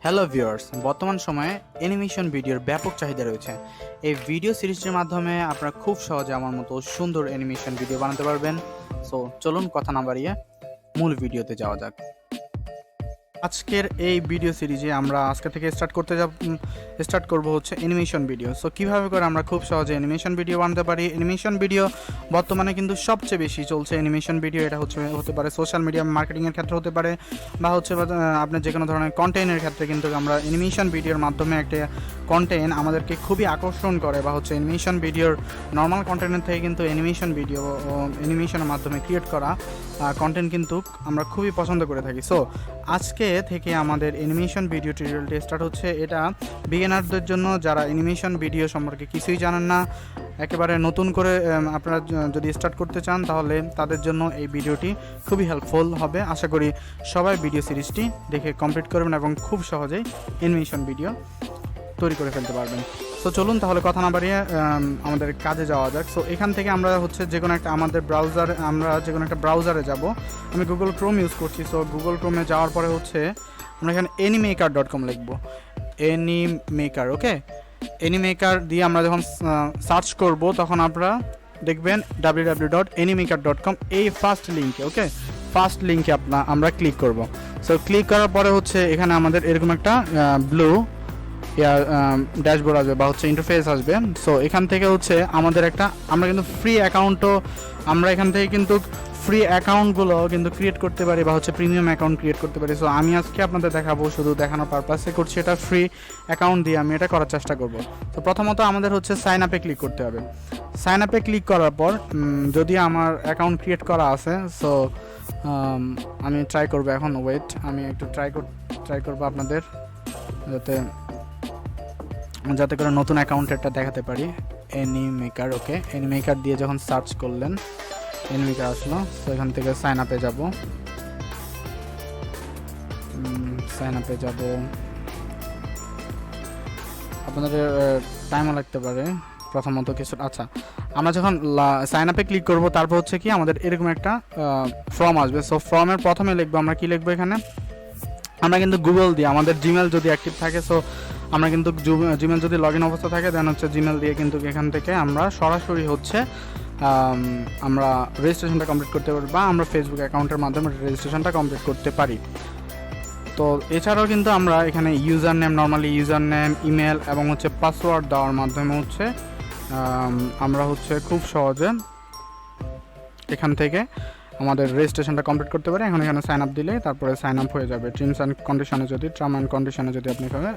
Hello viewers, বর্তমান সময়ে animation ভিডিওর ব্যাপক চাহিদা রয়েছে। এই ভিডিও সিরিজটির মাধ্যমে আপনারা খুব সহজে আমার মতো সুন্দর অ্যানিমেশন ভিডিও বানাতে পারবেন। সো চলুন কথা না বাড়িয়ে মূল ভিডিওতে যাওয়া যাক। আজকের এই ভিডিও সিরিজে আমরা আজকে থেকে স্টার্ট করব হচ্ছে অ্যানিমেশন ভিডিও। সো কীভাবে করে আমরা খুব সহজে অ্যানিমেশন ভিডিও বানাতে পারি। অ্যানিমেশন ভিডিও বর্তমানে কিন্তু সবচেয়ে বেশি চলছে অ্যানিমেশন ভিডিও। এটা হতে পারে সোশ্যাল মিডিয়া মার্কেটিংয়ের ক্ষেত্রে হতে পারে, বা আপনার যে কোনো ধরনের কন্টেন্টের ক্ষেত্রে কিন্তু আমরা অ্যানিমেশন ভিডিওর মাধ্যমে একটা কন্টেন্ট আমাদেরকে খুবই আকর্ষণ করে, বা হচ্ছে অ্যানিমেশন ভিডিওর নর্মাল কন্টেন্টের থেকে কিন্তু অ্যানিমেশনের মাধ্যমে ক্রিয়েট করা কন্টেন্ট কিন্তু আমরা খুবই পছন্দ করে থাকি। সো আজকে থেকে আমাদের অ্যানিমেশন ভিডিও টিউটোরিয়ালটি স্টার্ট হচ্ছে। এটা বিগিনারদের জন্য, যারা অ্যানিমেশন ভিডিও সম্পর্কে কিছুই জানেন না, একেবারে নতুন করে আপনারা যদি স্টার্ট করতে চান তাহলে তাদের জন্য এই ভিডিওটি খুবই হেল্পফুল হবে। আশা করি সবাই ভিডিও সিরিজটি দেখে কমপ্লিট করবেন এবং খুব সহজেই অ্যানিমেশন ভিডিও তৈরি করে ফেলতে পারবেন। সো চলুন তাহলে কথা না বাড়িয়ে আমাদের কাজে যাওয়া যাক। সো এখান থেকে আমরা হচ্ছে যে কোনো একটা ব্রাউজারে যাব। আমি গুগল ক্রোম ইউজ করছি। সো গুগল ক্রোমে যাওয়ার পরে হচ্ছে আমরা এখানে animaker.com লিখব। Animaker, ওকে। Animaker দিয়ে আমরা যখন সার্চ করব তখন আপনারা দেখবেন www.animaker.com, এই ফার্স্ট লিঙ্কে আমরা ক্লিক করব। সো ক্লিক করার পরে হচ্ছে এখানে আমাদের এরকম একটা ব্লু ড্যাশবোর্ড আসবে, বা হচ্ছে ইন্টারফেস আসবে। সো এখান থেকে হচ্ছে আমরা কিন্তু ফ্রি অ্যাকাউন্টও আমরা এখান থেকে কিন্তু ফ্রি অ্যাকাউন্টগুলো কিন্তু ক্রিয়েট করতে পারি, বা হচ্ছে প্রিমিয়াম অ্যাকাউন্ট ক্রিয়েট করতে পারি। সো আমি আজকে আপনাদের দেখাবো, শুধু দেখানোর পারপাসে করছি। এটা ফ্রি অ্যাকাউন্ট দিয়ে আমি এটা করার চেষ্টা করব। তো প্রথমত আমাদের হচ্ছে সাইন আপে ক্লিক করতে হবে। সাইন আপে ক্লিক করার পর যদি আমার অ্যাকাউন্ট ক্রিয়েট করা আছে, সো আমি ট্রাই করবো এখন। আমি একটু ট্রাই করবো আপনাদের, যাতে করে নতুন অ্যাকাউন্টটা দেখাতে পারি। অ্যানিমেকার, ওকে। অ্যানিমেকার দিয়ে যখন সার্চ করলেন অ্যানিমেকার আসলো। তো এখান থেকে সাইন আপে যাব। আপনাদের টাইমও লাগতে পারে প্রথমত কিছু। আচ্ছা, আমরা যখন সাইন আপে ক্লিক করব তারপর হচ্ছে কি আমাদের এরকম একটা ফর্ম আসবে। সো ফর্মের প্রথমে লিখবো আমরা কি লিখবো। এখানে আমরা কিন্তু গুগল দিয়ে, আমাদের জিমেল যদি অ্যাক্টিভ থাকে, সো আমরা কিন্তু জিমেল যদি লগ ইন অবস্থা থাকে দেন হচ্ছে জিমেল দিয়ে কিন্তু এখান থেকে আমরা সরাসরি হচ্ছে আমরা রেজিস্ট্রেশনটা কমপ্লিট করতে পারি, বা আমরা ফেসবুক অ্যাকাউন্টের মাধ্যমে রেজিস্ট্রেশনটা কমপ্লিট করতে পারি। তো এছাড়াও কিন্তু আমরা এখানে নর্মালি ইউজার নেম, ইমেল এবং হচ্ছে পাসওয়ার্ড দেওয়ার মাধ্যমে হচ্ছে আমরা হচ্ছে খুব সহজে এখান থেকে আমাদের রেজিস্ট্রেশনটা কমপ্লিট করতে পারি। এখন এখানে সাইন আপ দিলে তারপরে সাইন আপ হয়ে যাবে। টার্ম অ্যান্ড কন্ডিশনে যদি আপনি এখানে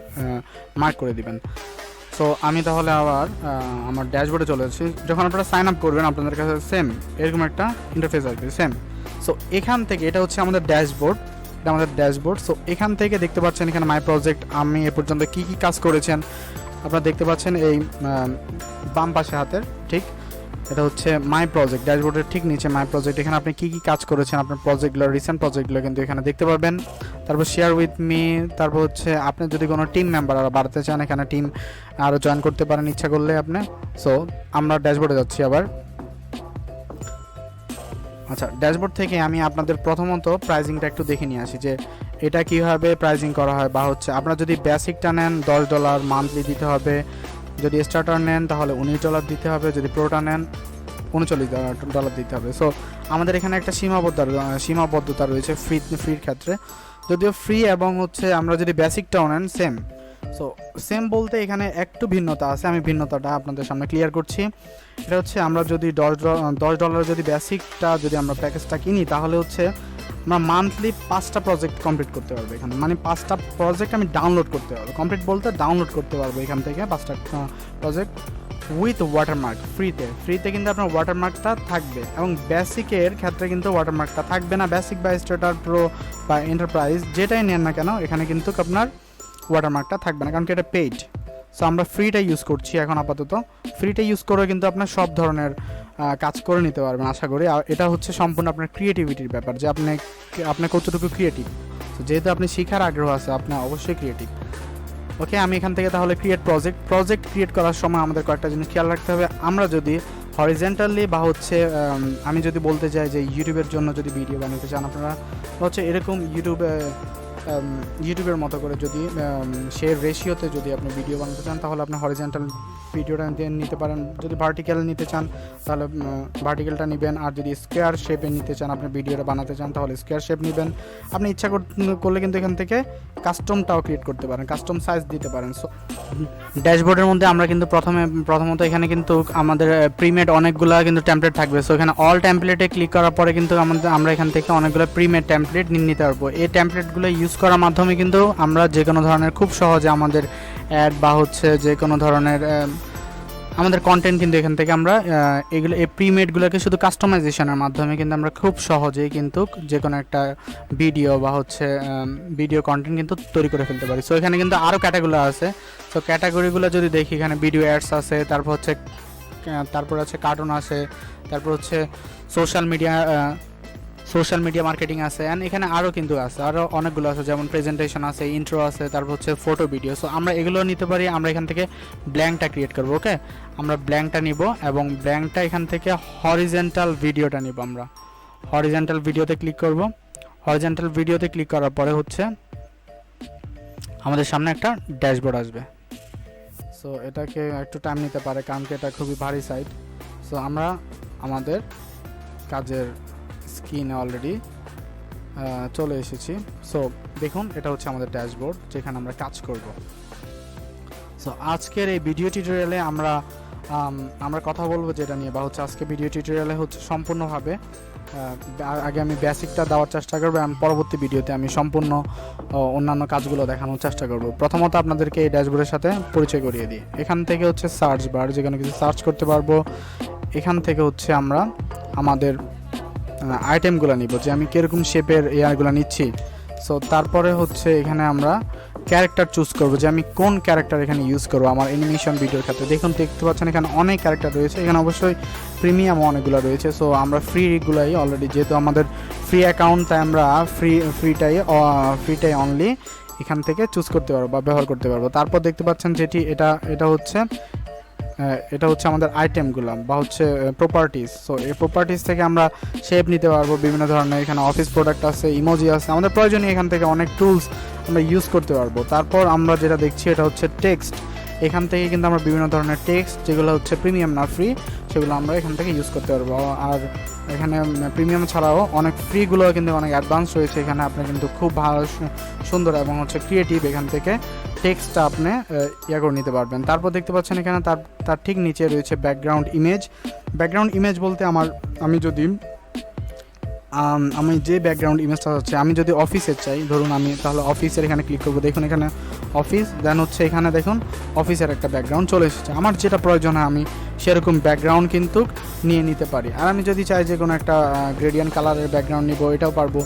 মার্ক করে দিবেন। সো আমি তাহলে আবার আমার ড্যাশবোর্ডে চলে যাচ্ছি। যখন আপনারা সাইন আপ করবেন আপনাদের কাছে সেম এরকম একটা ইন্টারফেস আসবে, সেম। সো এখান থেকে এটা হচ্ছে আমাদের ড্যাশবোর্ড। সো এখান থেকে দেখতে পাচ্ছেন এখানে মাই প্রজেক্ট, আমি এ পর্যন্ত কী কাজ করেছেন আপনারা দেখতে পাচ্ছেন এই বাম পাশে হাতের ঠিক। এটা হচ্ছে মাই প্রজেক্ট, ড্যাশবোর্ডের ঠিক নিচে মাই প্রজেক্ট। এখানে আপনি কী কাজ করেছেন, আপনার প্রজেক্টগুলো, রিসেন্ট প্রজেক্টগুলো কিন্তু এখানে দেখতে পারবেন। তারপর শেয়ার উইথ মি, তারপর হচ্ছে আপনি যদি কোনো টিম মেম্বার আরও বাড়াতে চান এখানে টিম আরও জয়েন করতে পারেন ইচ্ছা করলে আপনি। সো আমরা ড্যাশবোর্ডে যাচ্ছি আবার। আচ্ছা, ড্যাশবোর্ড থেকে আমি আপনাদের প্রথমত প্রাইজিংটা একটু দেখে নিয়ে আসি যে এটা কীভাবে প্রাইজিং করা হয়, বা হচ্ছে আপনারা যদি বেসিকটা নেন $10 মান্থলি দিতে হবে, যদি স্টার্টার নেন তাহলে $19 দিতে হবে, যদি প্রোটা নেন $39 দিতে হবে। সো আমাদের এখানে একটা সীমাবদ্ধতা রয়েছে ফ্রির ক্ষেত্রে, যদিও ফ্রি এবং হচ্ছে আমরা যদি বেসিকটাও নেন সেম। সো সেম বলতে এখানে একটু ভিন্নতা আছে, আমি ভিন্নতাটা আপনাদের সামনে ক্লিয়ার করছি। এটা হচ্ছে আমরা যদি $10 যদি বেসিকটা যদি আমরা প্যাকেজটা কিনি তাহলে হচ্ছে আমরা মান্থলি 5টা প্রজেক্ট কমপ্লিট করতে পারবো। এখানে মানে 5টা প্রজেক্ট আমি ডাউনলোড করতে পারবো, কমপ্লিট বলতে ডাউনলোড করতে পারবো এখান থেকে 5টা প্রজেক্ট উইথ ওয়াটারমার্ক। ফ্রিতে কিন্তু আপনার ওয়াটারমার্কটা থাকবে, এবং বেসিকের ক্ষেত্রে কিন্তু ওয়াটারমার্কটা থাকবে না। বেসিক বা স্টার্টার, প্রো বা এন্টারপ্রাইজ যেটাই নেন না কেন এখানে কিন্তু আপনার ওয়াটারমার্কটা থাকবে না, কারণ কি এটা পেইড। সো আমরা ফ্রিটা ইউজ করছি এখন আপাতত। ফ্রিটা ইউজ করে কিন্তু আপনার সব ধরনের কাজ করে নিতে পারবেন আশা করি। আর এটা হচ্ছে সম্পূর্ণ আপনার ক্রিয়েটিভিটির ব্যাপার, যে আপনি কতটুকু ক্রিয়েটিভ। তো যেহেতু আপনি শেখার আগ্রহ আছে, আপনি অবশ্যই ক্রিয়েটিভ। ওকে, আমি এখান থেকে তাহলে প্রজেক্ট ক্রিয়েট করার সময় আমাদের কয়েকটা জিনিস খেয়াল রাখতে হবে। আমরা যদি হরিজেন্টালি বা হচ্ছে আমি যদি বলতে চাই যে ইউটিউবের জন্য যদি ভিডিও বানাতে চান আপনারা, হচ্ছে এরকম ইউটিউবে ইউটিউবের মতো করে যদি শেয়ার রেশিওতে যদি আপনি ভিডিও বানাতে চান তাহলে আপনি হরিজন্টাল ভিডিওটা নিতে পারেন। যদি ভার্টিক্যাল নিতে চান তাহলে ভার্টিক্যালটা নেবেন, আর যদি স্কোয়ার শেপে নিতে চান আপনি ভিডিওটা বানাতে চান তাহলে স্কোয়ার শেপ নেবেন। আপনি ইচ্ছা করলে কিন্তু এখান থেকে কাস্টমটাও ক্রিয়েট করতে পারেন, কাস্টম সাইজ দিতে পারেন। সো ড্যাশবোর্ডের মধ্যে আমরা কিন্তু প্রথমত এখানে কিন্তু আমাদের প্রিমেড অনেকগুলো কিন্তু টেমপ্লেট থাকবে। সো এখানে অল টেমপ্লেটে ক্লিক করার পরে কিন্তু আমরা এখান থেকে অনেকগুলো প্রিমেড টেমপ্লেট নিতে পারবো। এই টেমপ্লেটগুলো ইউজ করার মাধ্যমে কিন্তু আমরা যে কোনো ধরনের খুব সহজে আমাদের অ্যাড বা হচ্ছে যে কোনো ধরনের আমাদের কন্টেন্ট কিন্তু এখান থেকে আমরা এই প্রিমেডগুলোকে শুধু কাস্টমাইজেশনের মাধ্যমে কিন্তু আমরা খুব সহজেই কিন্তু যে কোনো একটা ভিডিও বা হচ্ছে ভিডিও কন্টেন্ট কিন্তু তৈরি করে ফেলতে পারি। সো এখানে কিন্তু আরও ক্যাটাগরি আছে। সো ক্যাটাগরিগুলো যদি দেখি এখানে ভিডিও অ্যাডস আছে, তারপর আছে কার্টুন আছে, তারপর হচ্ছে সোশ্যাল মিডিয়া মার্কেটিং আছে, অ্যান্ড এখানে আরও কিন্তু আছে, আরও অনেকগুলো আছে, যেমন প্রেজেন্টেশন আছে, ইন্ট্রো আছে, তারপর হচ্ছে ফটো ভিডিও। সো আমরা এগুলো নিতে পারি। আমরা এখান থেকে ব্ল্যাঙ্কটা ক্রিয়েট করবো। ওকে, আমরা ব্ল্যাঙ্কটা নিব এবং ব্ল্যাঙ্কটা এখান থেকে হরিজন্টাল ভিডিওটা নিব। আমরা হরিজন্টাল ভিডিওতে ক্লিক করব। হরিজন্টাল ভিডিওতে ক্লিক করার পরে হচ্ছে আমাদের সামনে একটা ড্যাশবোর্ড আসবে। সো এটাকে একটু টাইম নিতে পারে কারণ কি এটা খুবই ভারী সাইট। সো আমরা আমাদের কাজের স্ক্রিনে অলরেডি চলে এসেছি। সো দেখুন এটা হচ্ছে আমাদের ড্যাশবোর্ড যেখানে আমরা কাজ করব। সো আজকের এই ভিডিও টিউটোরিয়ালে আমরা কথা বলবো যেটা নিয়ে, বা হচ্ছে আজকে ভিডিও টিউটোরিয়ালে হচ্ছে সম্পূর্ণভাবে আগে আমি বেসিকটা দেওয়ার চেষ্টা করবো এবং পরবর্তী ভিডিওতে আমি সম্পূর্ণ অন্যান্য কাজগুলো দেখানোর চেষ্টা করব। প্রথমত আপনাদেরকে এই ড্যাশবোর্ডের সাথে পরিচয় করিয়ে দিই। এখান থেকে হচ্ছে সার্চ বার, যেখানে কিছু সার্চ করতে পারবো। এখান থেকে হচ্ছে আমরা আমাদের আইটেমগুলো নিব, যে আমি কীরকম শেপের এয়ারগুলো নিচ্ছি। সো তারপরে হচ্ছে এখানে আমরা ক্যারেক্টার চুজ করব, যে আমি কোন ক্যারেক্টার এখানে ইউজ করবো আমার অ্যানিমেশন ভিডিওর ক্ষেত্রে। দেখতে পাচ্ছেন এখানে অনেক ক্যারেক্টার রয়েছে, এখানে অবশ্যই প্রিমিয়াম অনেকগুলো রয়েছে। সো আমরা ফ্রিগুলাই অলরেডি, যেহেতু আমাদের ফ্রি অ্যাকাউন্ট, তাই আমরা ফ্রিটাই অনলি এখান থেকে চুজ করতে পারবো বা ব্যবহার করতে পারবো। তারপর দেখতে পাচ্ছেন যেটি এটা হচ্ছে আমাদের আইটেমগুলো বা হচ্ছে প্রপার্টিজ। সো এই প্রপার্টিজ থেকে আমরা শেপ নিতে পারবো বিভিন্ন ধরনের। এখানে অফিস প্রোডাক্ট আছে, ইমোজি আছে, আমাদের প্রয়োজনীয় এখান থেকে অনেক টুলস আমরা ইউজ করতে পারবো। তারপর আমরা যেটা দেখছি এটা হচ্ছে টেক্সট। এখান থেকে কিন্তু আমরা বিভিন্ন ধরনের টেক্সট যেগুলো হচ্ছে প্রিমিয়াম না ফ্রি, সেগুলো আমরা এখান থেকে ইউজ করতে পারবো। আর এখানে প্রিমিয়াম ছাড়াও অনেক ফ্রিগুলো কিন্তু অনেক অ্যাডভান্স রয়েছে। এখানে আপনি কিন্তু খুব ভালো সুন্দর এবং হচ্ছে ক্রিয়েটিভ এখান থেকে টেক্সটটা আপনি করে নিতে পারবেন। তারপর দেখতে পাচ্ছেন এখানে তার ঠিক নিচে রয়েছে ব্যাকগ্রাউন্ড ইমেজ বলতে আমি যে ব্যাকগ্রাউন্ড ইমেজটা হচ্ছে, আমি যদি অফিসের চাই, ধরুন আমি তাহলে অফিসের এখানে ক্লিক করবো। দেখুন এখানে অফিস, দেন হচ্ছে এখানে দেখুন অফিসের একটা ব্যাকগ্রাউন্ড চলে এসেছে। আমার যেটা প্রয়োজন হয় আমি সেরকম ব্যাকগ্রাউন্ড কিন্তু নিতে পারি। আর আমি যদি চাই যে কোনো একটা গ্রেডিয়েন্ট কালারের ব্যাকগ্রাউন্ড নিব, এটাও পারবো।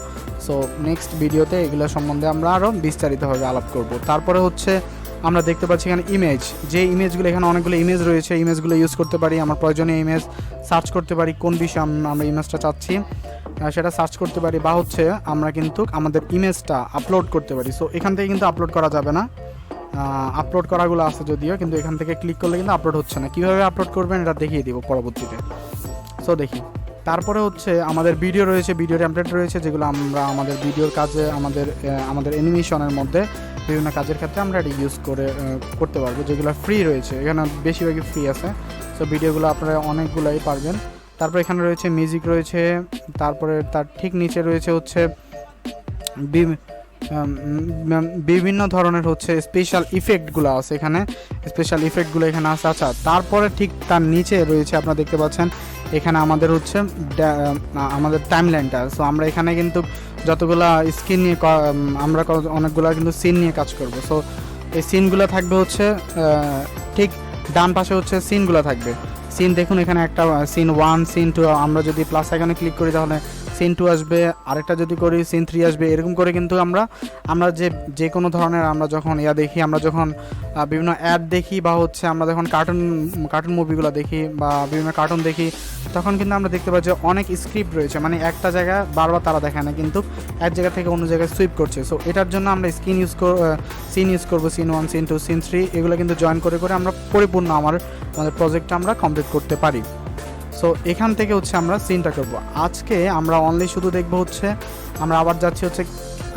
সো নেক্সট ভিডিওতে এগুলো সম্বন্ধে আমরা আরও বিস্তারিতভাবে আলাপ করব। তারপরে হচ্ছে আমরা দেখতে পাচ্ছি এখানে যে ইমেজগুলো, এখানে অনেকগুলো ইমেজ রয়েছে, ইমেজগুলো ইউজ করতে পারি। আমার প্রয়োজনীয় ইমেজ সার্চ করতে পারি, কোন বিষয়ে আমরা ইমেজটা চাচ্ছি সেটা সার্চ করতে পারি, বা হচ্ছে আমরা কিন্তু আমাদের ইমেজটা আপলোড করতে পারি। সো এখান থেকে কিন্তু আপলোড করা যাবে না, আপলোড করাগুলো আছে যদিও, কিন্তু এখান থেকে ক্লিক করলে কিন্তু আপলোড হচ্ছে না। কীভাবে আপলোড করবেন এটা দেখিয়ে দিব পরবর্তীতে। সো দেখি তারপরে হচ্ছে আমাদের ভিডিও রয়েছে, ভিডিও টেমপ্লেট রয়েছে, যেগুলো আমরা আমাদের ভিডিওর কাজে আমাদের অ্যানিমেশনের মধ্যে বিভিন্ন কাজের ক্ষেত্রে আমরা এটা ইউজ করতে পারবো, যেগুলো ফ্রি রয়েছে। এখানে বেশিরভাগই ফ্রি আছে। সো ভিডিওগুলো আপনারা অনেকগুলোই পারবেন। তারপর এখানে রয়েছে মিউজিক রয়েছে, তারপরে তার ঠিক নিচে রয়েছে হচ্ছে বিভিন্ন ধরনের হচ্ছে স্পেশাল ইফেক্টগুলো আছে। এখানে স্পেশাল ইফেক্টগুলো এখানে আছে। আচ্ছা, তারপরে ঠিক তার নিচে রয়েছে, আপনারা দেখতে পাচ্ছেন এখানে আমাদের হচ্ছে আমাদের টাইমলাইনটা। সো আমরা এখানে কিন্তু যতগুলা স্ক্রিন নিয়ে আমরা অনেকগুলো কিন্তু সিন নিয়ে কাজ করব। সো এই সিনগুলো থাকবে হচ্ছে ঠিক ডান পাশে হচ্ছে সিনগুলো থাকবে। সিন দেখুন এখানে একটা সিন 1, সিন 2, আমরা যদি প্লাস আইকনে ক্লিক করি তাহলে সিন 2 আসবে, আরেকটা যদি করি সিন 3 আসবে। এরকম করে কিন্তু আমরা যে কোনো ধরনের আমরা যখন দেখি, আমরা যখন বিভিন্ন অ্যাড দেখি, বা হচ্ছে আমরা যখন কার্টুন মুভিগুলো দেখি বা বিভিন্ন কার্টুন দেখি, তখন কিন্তু আমরা দেখতে পাচ্ছি অনেক স্ক্রিপ্ট রয়েছে, মানে একটা জায়গায় বারবার তারা দেখায় না, কিন্তু এক জায়গা থেকে অন্য জায়গায় সুইপ করছে। সো এটার জন্য আমরা সিন ইউজ করবো, সিন 1, সিন 2, সিন 3, এগুলো কিন্তু জয়েন করে আমরা পরিপূর্ণ আমাদের প্রজেক্টটা আমরা কমপ্লিট করতে পারি। সো এখান থেকে হচ্ছে আমরা সিনটা করব। আজকে আমরা অনলি শুধু দেখবো হচ্ছে, আমরা আবার যাচ্ছি হচ্ছে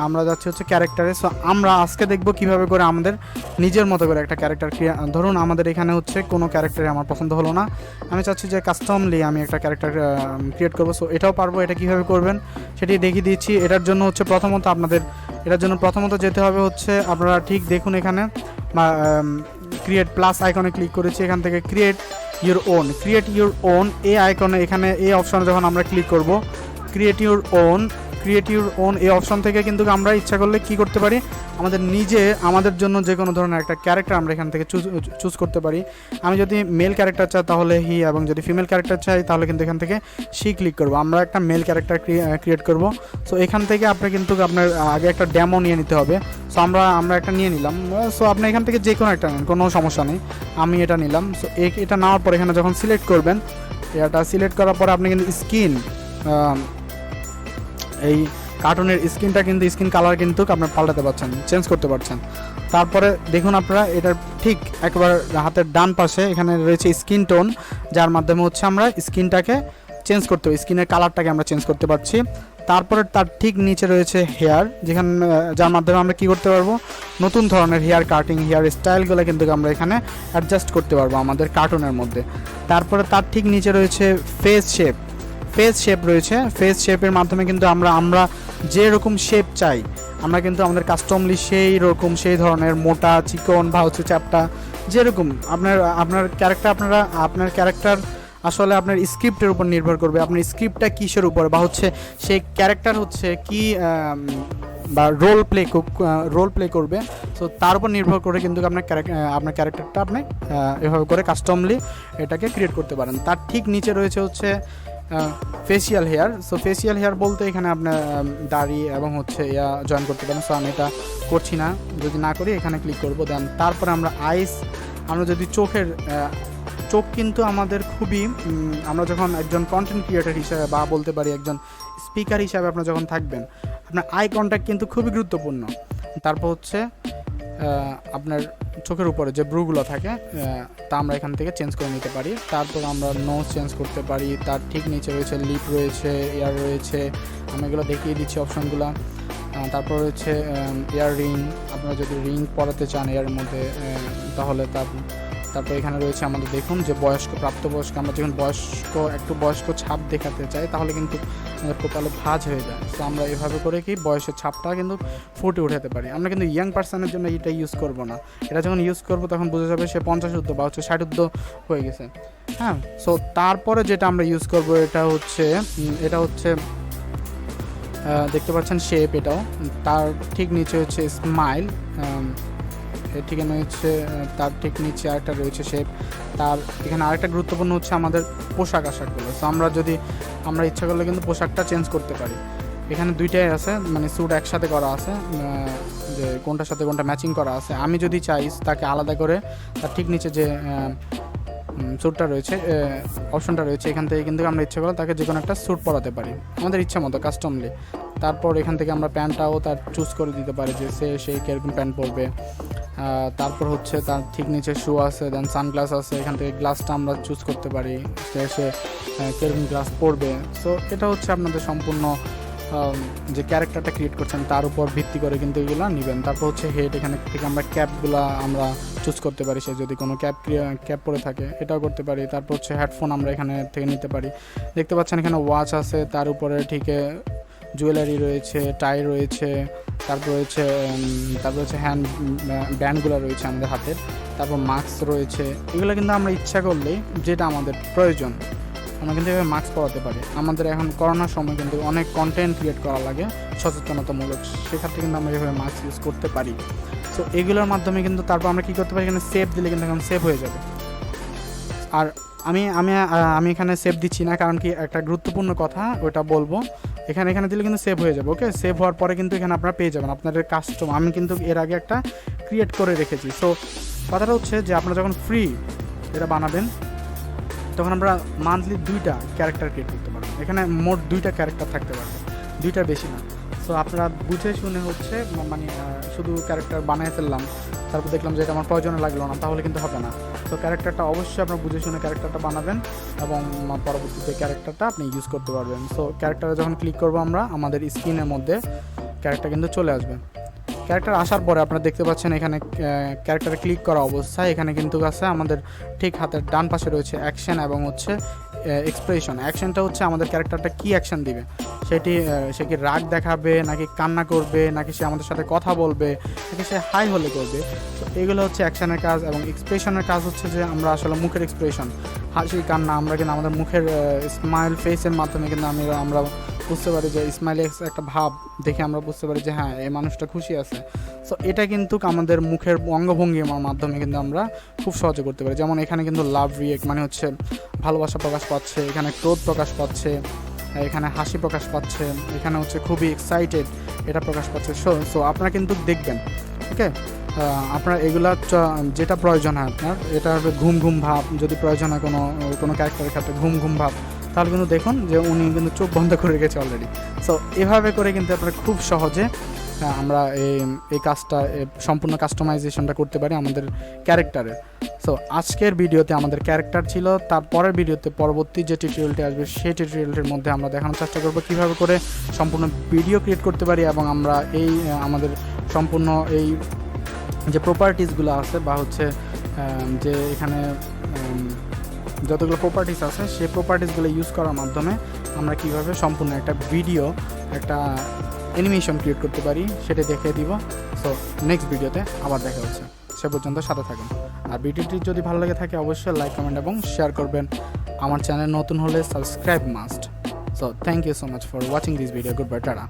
আমরা যাচ্ছি হচ্ছে ক্যারেক্টারে। সো আমরা আজকে দেখব কিভাবে করে আমাদের নিজের মতো করে একটা ক্যারেক্টার ধরুন আমাদের এখানে হচ্ছে কোনো ক্যারেক্টারে আমার পছন্দ হলো না, আমি চাচ্ছি যে কাস্টমলি আমি একটা ক্যারেক্টার ক্রিয়েট করবো। সো এটাও পারবো। এটা কীভাবে করবেন সেটি দেখিয়ে দিচ্ছি। এটার জন্য হচ্ছে প্রথমত যেতে হবে হচ্ছে, আপনারা ঠিক দেখুন এখানে ক্রিয়েট প্লাস আইকনে ক্লিক করেছি, এখান থেকে ক্রিয়েট ইউর ওন এই আইকনে, এখানে এই অপশনে যখন আমরা ক্লিক করব, ক্রিয়েট ইউর ওন এই অপশন থেকে কিন্তু আমরা ইচ্ছা করলে কি করতে পারি, আমাদের জন্য যে কোনো ধরনের একটা ক্যারেক্টার আমরা এখান থেকে চুজ করতে পারি। আমি যদি মেল ক্যারেক্টার চাই তাহলে হি, এবং যদি ফিমেল ক্যারেক্টার চাই তাহলে কিন্তু এখান থেকে সি ক্লিক করব। আমরা একটা মেল ক্যারেক্টার ক্রিয়েট করব। সো এখান থেকে আপনি কিন্তু আপনার আগে একটা ডেমো নিয়ে নিতে হবে। সো আমরা একটা নিয়ে নিলাম। সো আপনি এখান থেকে যে কোনো একটা নেন, কোনো সমস্যা নেই। আমি এটা নিলাম। সো এটা নেওয়ার পর এখানে যখন সিলেক্ট করবেন, এটা সিলেক্ট করার পরে আপনি কিন্তু এই কার্টুনের স্কিন কালার কিন্তু আপনার পাল্টাতে পারছেন, চেঞ্জ করতে পারছেন। তারপরে দেখুন আপনারা এটার ঠিক একবার হাতের ডান পাশে এখানে রয়েছে স্কিন টোন, যার মাধ্যমে হচ্ছে আমরা স্কিনটাকে চেঞ্জ করতে পারি, স্কিনের কালারটাকে আমরা চেঞ্জ করতে পারছি। তারপরে তার ঠিক নিচে রয়েছে হেয়ার, যার মাধ্যমে আমরা কি করতে পারবো, নতুন ধরনের হেয়ার কাটিং, হেয়ার স্টাইলগুলো কিন্তু আমরা এখানে অ্যাডজাস্ট করতে পারবো আমাদের কার্টুনের মধ্যে। তারপরে তার ঠিক নিচে রয়েছে ফেস শেপ রয়েছে। ফেস শেপের মাধ্যমে কিন্তু আমরা যেরকম শেপ চাই আমরা কিন্তু আমাদের কাস্টমলি সেই ধরনের মোটা, চিকন বা হচ্ছে চ্যাপটা, যেরকম আপনার ক্যারেক্টার আসলে আপনার স্ক্রিপ্টের উপর নির্ভর করবে। আপনার স্ক্রিপ্টটা কিসের উপর, বা হচ্ছে সেই ক্যারেক্টার হচ্ছে কি বা রোল প্লে করবে। সো তার উপর নির্ভর করে কিন্তু আপনার ক্যারেক্টারটা আপনি এভাবে করে কাস্টমলি এটাকে ক্রিয়েট করতে পারেন। তার ঠিক নিচে রয়েছে হচ্ছে facial hair. So facial hair বলতে এখানে আপনার দাড়ি এবং হচ্ছে জয়েন করতে পারেন। সো আমি এটা করছি না, যদি না করি এখানে ক্লিক করবো। দেন তারপরে আমরা আমরা যদি চোখ কিন্তু আমাদের খুবই, আমরা যখন একজন কন্টেন্ট ক্রিয়েটর হিসাবে বা বলতে পারি একজন স্পিকার হিসাবে আপনার যখন থাকবেন, আপনার আই কন্ট্যাক্ট কিন্তু খুবই গুরুত্বপূর্ণ। তারপর হচ্ছে আপনার চোখের উপরে যে ব্রুগুলো থাকে তা আমরা এখান থেকে চেঞ্জ করে নিতে পারি। তারপর আমরা নোজ চেঞ্জ করতে পারি। তার ঠিক নিচে রয়েছে লিপ রয়েছে, এয়ার রয়েছে, আমি এগুলো দেখিয়ে দিচ্ছি অপশনগুলো। তারপর রয়েছে এয়ার রিং, আপনারা যদি রিং পরাতে চান এয়ার মধ্যে তাহলে তারপর এখানে রয়েছে আমাদের দেখুন যে প্রাপ্তবয়স্ক, আমরা যখন বয়স্ক ছাপ দেখাতে চাই তাহলে কিন্তু আমাদের কপালে ভাঁজ হয়ে যায়। তো আমরা এভাবে করে কি বয়সের ছাপটা কিন্তু ফুটে উঠাতে পারি। আমরা কিন্তু ইয়াং পার্সনের জন্য এটা ইউজ করব না। এটা যখন ইউজ করবো তখন বোঝা যাবে সে 50 ঊর্ধ্ব বা হচ্ছে 60 ঊর্ধ্ব হয়ে গেছে। হ্যাঁ, সো তারপরে যেটা আমরা ইউজ করব এটা হচ্ছে দেখতে পাচ্ছেন শেপ, এটাও তার ঠিক নিচে হচ্ছে স্মাইল, ঠিকানা হচ্ছে তার ঠিক নিচে আরেকটা রয়েছে শেপ। তার এখানে আরেকটা গুরুত্বপূর্ণ হচ্ছে আমাদের পোশাক আশাকগুলো। সো আমরা ইচ্ছা করলে কিন্তু পোশাকটা চেঞ্জ করতে পারি। এখানে দুইটাই আছে, মানে স্যুট একসাথে করা আছে, যে কোনটার সাথে কোনটা ম্যাচিং করা আছে। আমি যদি চাই তাকে আলাদা করে তার ঠিক নিচে যে স্যুটটা রয়েছে, অপশনটা রয়েছে, এখান থেকে কিন্তু আমরা ইচ্ছা করলে তাকে যে কোনো একটা স্যুট পরাতে পারি আমাদের ইচ্ছা মতো কাস্টমলি। তারপর এখান থেকে আমরা প্যান্টটাও তার চুজ করে দিতে পারি যে সে কীরকম প্যান্ট পরবে। তারপর হচ্ছে তার ঠিক নিচে শু আছে, দেন সানগ্লাস আছে, এখান থেকে গ্লাসটা আমরা চুজ করতে পারি সে কীরকম গ্লাস পরবে। সো এটা হচ্ছে আপনাদের সম্পূর্ণ যে ক্যারেক্টারটা ক্রিয়েট করছেন তার উপর ভিত্তি করে কিন্তু এগুলো নেবেন। তারপর হচ্ছে হেড, এখানে থেকে আমরা ক্যাপগুলো আমরা চুজ করতে পারি, সে যদি কোনো ক্যাপ পরে থাকে এটাও করতে পারি। তারপর হচ্ছে হেডফোন আমরা এখানে থেকে নিতে পারি। দেখতে পাচ্ছেন এখানে ওয়াচ আছে, তার উপরে ঠিক জুয়েলারি রয়েছে, টাই রয়েছে, তারপর হচ্ছে হ্যান্ড ব্যান্ডগুলো রয়েছে আমাদের হাতের, তারপর মাস্ক রয়েছে। এগুলো কিন্তু আমরা ইচ্ছা করলেই যেটা আমাদের প্রয়োজন আমরা কিন্তু এভাবে মাস্ক পরাতে পারি। আমাদের এখন করোনার সময় কিন্তু অনেক কন্টেন্ট ক্রিয়েট করা লাগে সচেতনতামূলক, সেক্ষেত্রে কিন্তু আমরা এভাবে মাস্ক ইউজ করতে পারি। সো এগুলোর মাধ্যমে কিন্তু তারপর আমরা কী করতে পারি, এখানে সেভ দিলে কিন্তু এখন সেভ হয়ে যাবে। আর আমি এখানে সেভ দিচ্ছি না, কারণ কি একটা গুরুত্বপূর্ণ কথা ওটা বলবো। এখানে দিলে কিন্তু সেভ হয়ে যাবে। ওকে, সেভ হওয়ার পরে কিন্তু এখানে আপনারা পেয়ে যাবেন আপনাদের কাস্টম। আমি কিন্তু এর আগে একটা ক্রিয়েট করে রেখেছি। সো কথাটা হচ্ছে যে আপনারা যখন ফ্রি এটা বানাবেন তখন আমরা মান্থলি 2টা ক্যারেক্টার ক্রিয়েট করতে পারবো। এখানে মোট 2টা ক্যারেক্টার থাকতে পারবে, 2টার বেশি না। সো আপনারা বুঝে শুনে হচ্ছে মানে শুধু ক্যারেক্টার বানিয়ে ফেললাম, তারপর দেখলাম যে এটা আমার প্রয়োজনে লাগলো না, তাহলে কিন্তু হবে না। তো ক্যারেক্টারটা অবশ্যই আপনার বুঝে শুনে ক্যারেক্টারটা বানাবেন এবং পরবর্তীতে ক্যারেক্টারটা আপনি ইউজ করতে পারবেন। সো ক্যারেক্টারে যখন ক্লিক করবো আমরা আমাদের স্ক্রিনের মধ্যে ক্যারেক্টার কিন্তু চলে আসবে। ক্যারেক্টার আসার পরে আপনারা দেখতে পাচ্ছেন এখানে ক্যারেক্টারে ক্লিক করা অবস্থায় এখানে কিন্তু আছে আমাদের ঠিক হাতের ডান পাশে রয়েছে অ্যাকশন এবং হচ্ছে এক্সপ্রেশন। অ্যাকশনটা হচ্ছে আমাদের ক্যারেক্টারটা কী অ্যাকশন দিবে, সে কি রাগ দেখাবে, নাকি কান্না করবে, নাকি সে আমাদের সাথে কথা বলবে, নাকি সে হাই হলে করবে। তো এগুলো হচ্ছে অ্যাকশনের কাজ। এবং এক্সপ্রেশনের কাজ হচ্ছে যে আমরা আসলে মুখের এক্সপ্রেশন, হাসি কান্না, আমরা কিন্তু আমাদের মুখের স্মাইল ফেসের মাধ্যমে কিন্তু আমরা বুঝতে পারি যে স্মাইলের একটা ভাব দেখে আমরা বুঝতে পারি যে হ্যাঁ এই মানুষটা খুশি আছে। সো এটা কিন্তু আমাদের মুখের অঙ্গভঙ্গিমার মাধ্যমে কিন্তু আমরা খুব সহজে করতে পারি। যেমন এখানে কিন্তু লাভ রিয়েক্ট মানে হচ্ছে ভালোবাসা প্রকাশ পাচ্ছে, এখানে ক্রোধ প্রকাশ পাচ্ছে, এখানে হাসি প্রকাশ পাচ্ছে, এখানে হচ্ছে খুবই এক্সাইটেড এটা প্রকাশ পাচ্ছে। সো আপনারা কিন্তু দেখবেন, ওকে। আপনার এগুলা যেটা প্রয়োজন হয় আপনার, এটা হবে ঘুম ঘুম ভাব, যদি প্রয়োজন হয় কোনো ক্যারেক্টারের ক্ষেত্রে ঘুম ঘুম ভাব, তাহলে কিন্তু দেখুন যে উনি কিন্তু চোখ বন্ধ করে রেখেছে অলরেডি। সো এভাবে করে কিন্তু আপনারা খুব সহজে আমরা এই কাজটা সম্পূর্ণ কাস্টমাইজেশনটা করতে পারি আমাদের ক্যারেক্টারের। সো আজকের ভিডিওতে আমাদের ক্যারেক্টার ছিল, তারপরের ভিডিওতে পরবর্তী যে টিউটোরিয়ালটি আসবে সেই টিউটোরিয়ালটির মধ্যে আমরা দেখানোর চেষ্টা করব কীভাবে করে সম্পূর্ণ ভিডিও ক্রিয়েট করতে পারি এবং আমরা আমাদের সম্পূর্ণ এই যে প্রপার্টিসগুলো আছে বা হচ্ছে যে এখানে যতগুলো প্রপার্টিস আছে সেই প্রপার্টিসগুলো ইউজ করার মাধ্যমে আমরা কীভাবে সম্পূর্ণ একটা ভিডিও, একটা অ্যানিমেশন ক্রিয়েট করতে পারি সেটা দেখিয়ে দিব। সো নেক্সট ভিডিওতে আবার দেখা হচ্ছে, সে পর্যন্ত সাথে থাকুন। আর ভিডিওটি যদি ভালো লেগে থাকে অবশ্যই লাইক, কমেন্ট এবং শেয়ার করবেন। আমার চ্যানেল নতুন হলে subscribe must. So thank you so much for watching this video. Good bye, tata.